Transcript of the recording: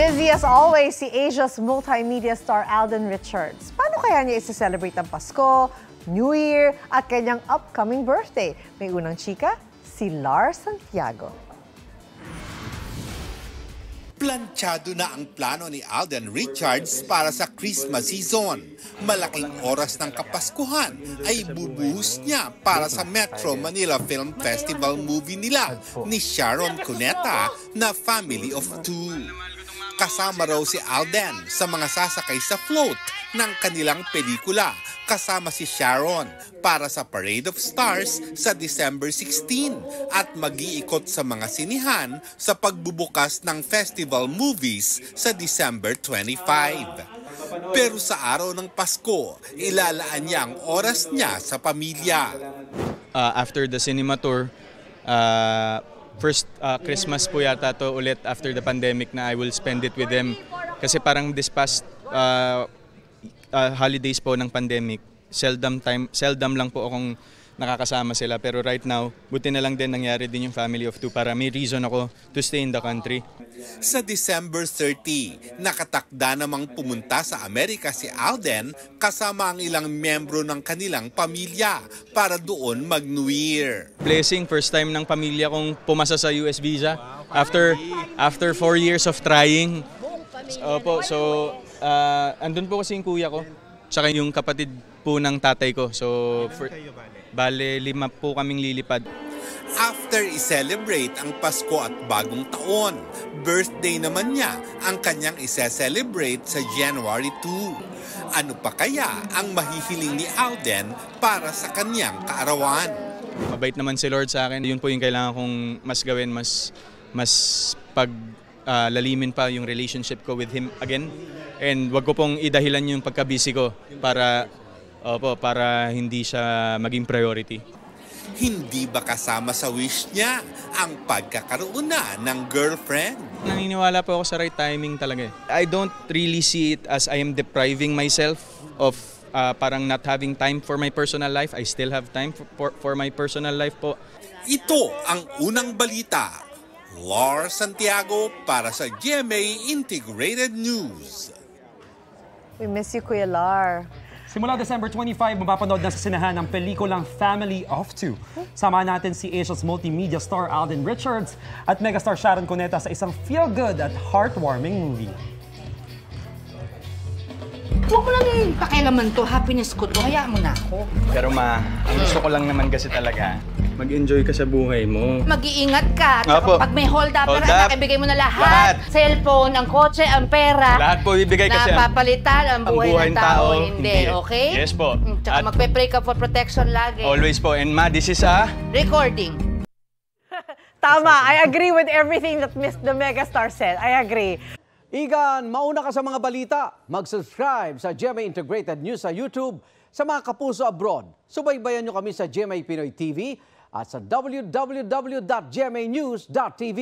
Busy as always si Asia's multimedia star Alden Richards. Paano kaya niya isi-celebrate ang Pasko, New Year at kanyang upcoming birthday? May unang chika, si Lars Santiago. Planchado na ang plano ni Alden Richards para sa Christmas season. Malaking oras ng Kapaskuhan ay bubuhos niya para sa Metro Manila Film Festival movie nila ni Sharon Cuneta na Family of Two. Kasama raw si Alden sa mga sasakay sa float ng kanilang pelikula kasama si Sharon para sa Parade of Stars sa December 16 at mag-iikot sa mga sinihan sa pagbubukas ng festival movies sa December 25. Pero sa araw ng Pasko, ilalaan niya ang oras niya sa pamilya. After the cinema tour, first Christmas po yata to ulit after the pandemic na I will spend it with them. Kasi parang this past holidays po ng pandemic, seldom lang po akong nakakasama sila. Pero right now, buti na lang din nangyari din yung Family of Two para may reason ako to stay in the country. Sa December 30, nakatakda namang pumunta sa Amerika si Alden kasama ang ilang miyembro ng kanilang pamilya para doon mag-New Year. Blessing, first time ng pamilya kong pumasa sa US visa after 4 years of trying. Opo, so andun po kasi yung kuya ko, tsaka yung kapatid po ng tatay ko. So bale 5 po kaming lilipad. After i-celebrate ang Pasko at Bagong Taon, birthday naman niya ang kanyang i-celebrate sa January 2. Ano pa kaya ang mahihiling ni Alden para sa kanyang kaarawan? Mabait naman si Lord sa akin. Yun po yung kailangan kong mas gawin, mas lalimin pa yung relationship ko with Him again. And wag ko pong idahilan yung pagka-busy ko para hindi siya maging priority. Hindi ba kasama sa wish niya ang pagkakaroon na ng girlfriend? Naniniwala po ako sa right timing talaga. I don't really see it as I am depriving myself of parang not having time for my personal life. I still have time for my personal life po. Ito ang unang balita. Lars Santiago para sa GMA Integrated News. We miss you, Kuya Lar. Simula December 25, mapapanood na sa sinahan ng pelikulang Family of Two. Samahan natin si Asia's multimedia star Alden Richards at megastar Sharon Cuneta sa isang feel-good at heartwarming movie. Huwag mo lang yung pakialaman to, happiness ko to, hayaan mo na ako. Pero ma, ang gusto ko lang naman kasi talaga, mag-enjoy ka sa buhay mo. Mag-iingat ka. Opo. Pag may hold up, ibigay mo na Lahat. Cellphone, ang kotse, ang pera. Lahat po ibigay kasi napapalitan ang buhay ng tao. Hindi, okay? Yes po. Tsaka magpe-pray ka for protection lagi. Always po. And ma, this is a recording. Tama, I agree with everything that the megastar said. I agree. Igan, mauna ka sa mga balita. Mag-subscribe sa GMA Integrated News sa YouTube. Sa mga kapuso abroad, subaybayan nyo kami sa GMA Pinoy TV at sa www.gmanews.tv.